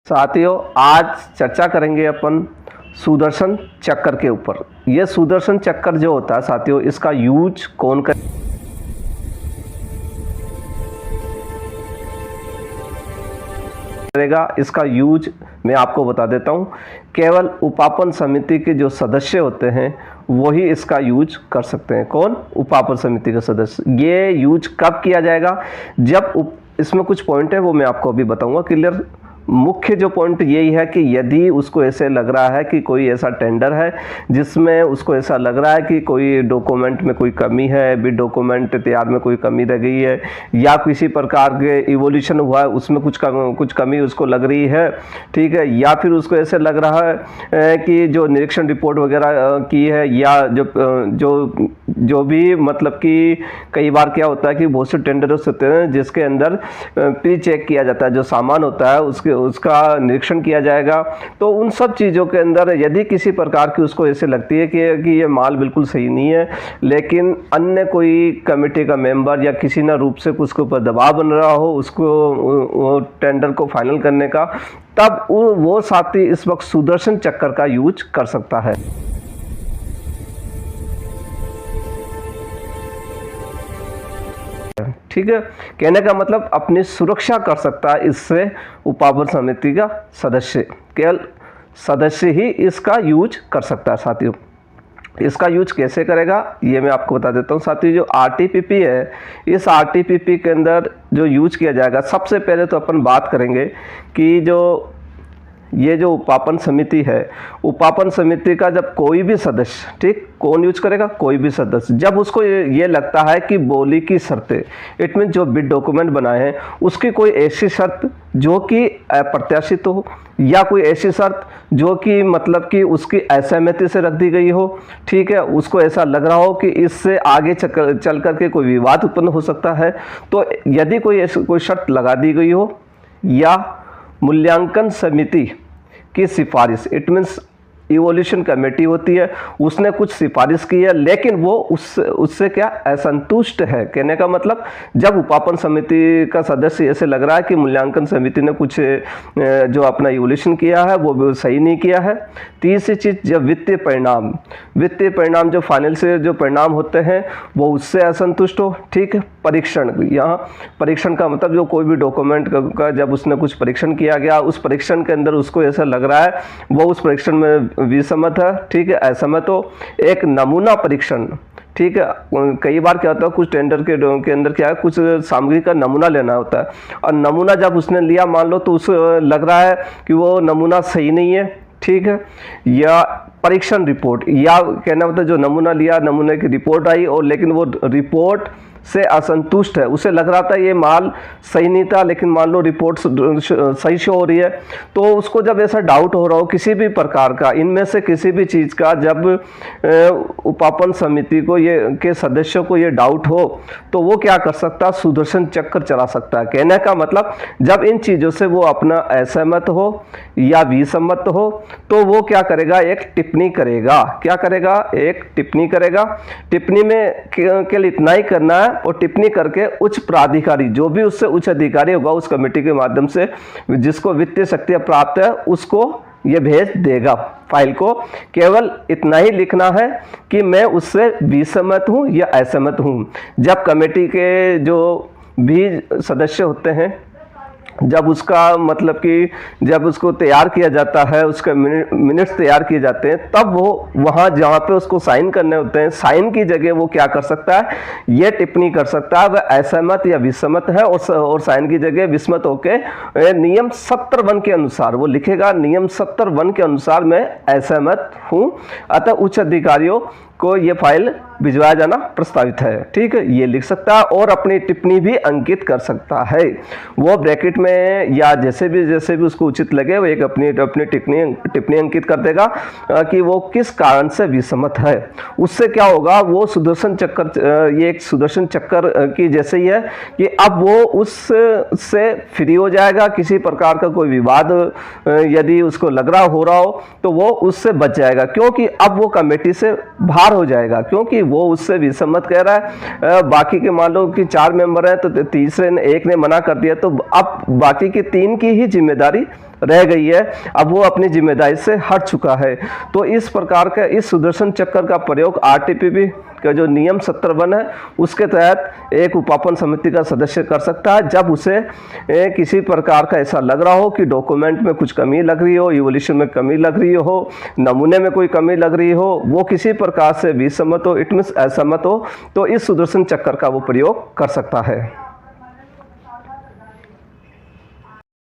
साथियों, आज चर्चा करेंगे अपन सुदर्शन चक्कर के ऊपर। यह सुदर्शन चक्कर जो होता है साथियों, इसका यूज कौन करेगा, इसका यूज मैं आपको बता देता हूं। केवल उपापन समिति के जो सदस्य होते हैं वही इसका यूज कर सकते हैं। कौन? उपापन समिति के सदस्य। ये यूज कब किया जाएगा? जब इसमें कुछ पॉइंट है वो मैं आपको अभी बताऊंगा क्लियर। मुख्य जो पॉइंट यही है कि यदि उसको ऐसे लग रहा है कि कोई ऐसा टेंडर है जिसमें उसको ऐसा लग रहा है कि कोई डॉक्यूमेंट में कोई कमी है, बिड डॉक्यूमेंट तैयार में कोई कमी रह गई है, या किसी प्रकार के इवोल्यूशन हुआ है उसमें कुछ कमी उसको लग रही है, ठीक है, या फिर उसको ऐसे लग रहा है कि जो निरीक्षण रिपोर्ट वगैरह की है, या जो भी मतलब कि कई बार क्या होता है कि बहुत से टेंडर्स होते हैं जिसके अंदर प्री चेक किया जाता है, जो सामान होता है उसका निरीक्षण किया जाएगा। तो उन सब चीज़ों के अंदर यदि किसी प्रकार की उसको ऐसे लगती है कि ये माल बिल्कुल सही नहीं है, लेकिन अन्य कोई कमेटी का मेंबर या किसी ना रूप से उसके ऊपर दबाव बन रहा हो उसको टेंडर को फाइनल करने का, तब वो साथी इस वक्त सुदर्शन चक्कर का यूज कर सकता है। ठीक है, कहने का मतलब अपनी सुरक्षा कर सकता है इससे उपापन समिति का सदस्य। केवल सदस्य ही इसका यूज कर सकता है साथियों। इसका यूज कैसे करेगा ये मैं आपको बता देता हूँ साथियों। जो आरटीपीपी है, इस आरटीपीपी के अंदर जो यूज किया जाएगा, सबसे पहले तो अपन बात करेंगे कि ये जो उपापन समिति है, उपापन समिति का जब कोई भी सदस्य, ठीक, कौन यूज करेगा? कोई भी सदस्य, जब उसको ये लगता है कि बोली की शर्तें, इट मीन जो बिड डॉक्यूमेंट बनाए हैं उसकी कोई ऐसी शर्त जो कि अप्रत्याशित हो, या कोई ऐसी शर्त जो कि मतलब कि उसकी असहमति से रख दी गई हो, ठीक है, उसको ऐसा लग रहा हो कि इससे आगे चल करके कोई विवाद उत्पन्न हो सकता है, तो यदि कोई शर्त लगा दी गई हो, या मूल्यांकन समिति की सिफारिश, इट मीन्स इवोल्यूशन कमेटी होती है, उसने कुछ सिफारिश की है लेकिन वो उससे क्या असंतुष्ट है। कहने का मतलब जब उपापन समिति का सदस्य ऐसे लग रहा है कि मूल्यांकन समिति ने कुछ जो अपना इवोल्यूशन किया है वो सही नहीं किया है। तीसरी चीज़, जब वित्तीय परिणाम जो फाइनल से जो परिणाम होते हैं वो उससे असंतुष्ट हो, ठीक है। परीक्षण, यहाँ परीक्षण का मतलब जो कोई भी डॉक्यूमेंट का जब उसने कुछ परीक्षण किया गया, उस परीक्षण के अंदर उसको ऐसा लग रहा है वो उस परीक्षण में विसम्मत है, ठीक है, असहमत हो। एक नमूना परीक्षण, ठीक है, कई बार क्या होता है कुछ टेंडर के अंदर क्या है, कुछ सामग्री का नमूना लेना होता है, और नमूना जब उसने लिया मान लो तो उसे लग रहा है कि वो नमूना सही नहीं है, ठीक है, या परीक्षण रिपोर्ट, या कहना मतलब जो नमूना लिया, नमूने की रिपोर्ट आई और लेकिन वो रिपोर्ट से असंतुष्ट है, उसे लग रहा था ये माल सही नहीं था, लेकिन मान लो रिपोर्ट सही शो हो रही है, तो उसको जब ऐसा डाउट हो रहा हो किसी भी प्रकार का, इनमें से किसी भी चीज़ का, जब उपापन समिति को के सदस्यों को ये डाउट हो तो वो क्या कर सकता है? सुदर्शन चक्र चला सकता है। कहने का मतलब जब इन चीज़ों से वो अपना असहमत हो या विसम्मत हो तो वो क्या करेगा? एक टिप्पणी करेगा। क्या करेगा? एक टिप्पणी करेगा। टिप्पणी में केवल इतना ही करना है, और टिप्पणी करके उच्च प्राधिकारी, जो भी उससे उच्च अधिकारी होगा उस कमेटी के माध्यम से जिसको वित्तीय शक्तियां प्राप्त है, उसको ये भेज देगा फाइल को। केवल इतना ही लिखना है कि मैं उससे विसम्मत हूं या असहमत हूं। जब कमेटी के जो भी सदस्य होते हैं, जब उसका मतलब कि जब उसको तैयार किया जाता है, उसके मिनट्स तैयार किए जाते हैं, तब वो वहाँ जहाँ पे उसको साइन करने होते हैं, साइन की जगह वो क्या कर सकता है? ये टिप्पणी कर सकता है वह असहमत या विसम्मत है, और साइन की जगह विसम्मत होके नियम 70(1) के अनुसार वो लिखेगा, नियम 70(1) के अनुसार मैं असहमत हूँ, अतः उच्च अधिकारियों को ये फाइल भिजवाया जाना प्रस्तावित है, ठीक है, ये लिख सकता है। और अपनी टिप्पणी भी अंकित कर सकता है, वो ब्रैकेट में या जैसे भी उसको उचित लगे वो एक अपनी टिप्पणी अंकित कर देगा कि वो किस कारण से विसम्मत है। उससे क्या होगा? वो सुदर्शन चक्कर, ये एक सुदर्शन चक्कर की जैसे ही है कि अब वो उससे फ्री हो जाएगा। किसी प्रकार का कोई विवाद यदि उसको लग रहा हो रहा हो तो वो उससे बच जाएगा, क्योंकि अब वो कमेटी से बाहर हो जाएगा, क्योंकि वो उससे विसम्मत कह रहा है। बाकी के मान लो कि 4 मेंबर हैं तो तीसरे ने एक ने मना कर दिया, तो अब बाकी के 3 की ही जिम्मेदारी रह गई है, अब वो अपनी जिम्मेदारी से हट चुका है। तो इस प्रकार का इस सुदर्शन चक्र का प्रयोग आरटीपीबी का जो नियम 71 है उसके तहत एक उपापन समिति का सदस्य कर सकता है, जब उसे किसी प्रकार का ऐसा लग रहा हो कि डॉक्यूमेंट में कुछ कमी लग रही हो, इवोल्यूशन में कमी लग रही हो, नमूने में कोई कमी लग रही हो, वो किसी प्रकार से विसम्मत हो, इट मीन्स असहमत हो, तो इस सुदर्शन चक्र का वो प्रयोग कर सकता है।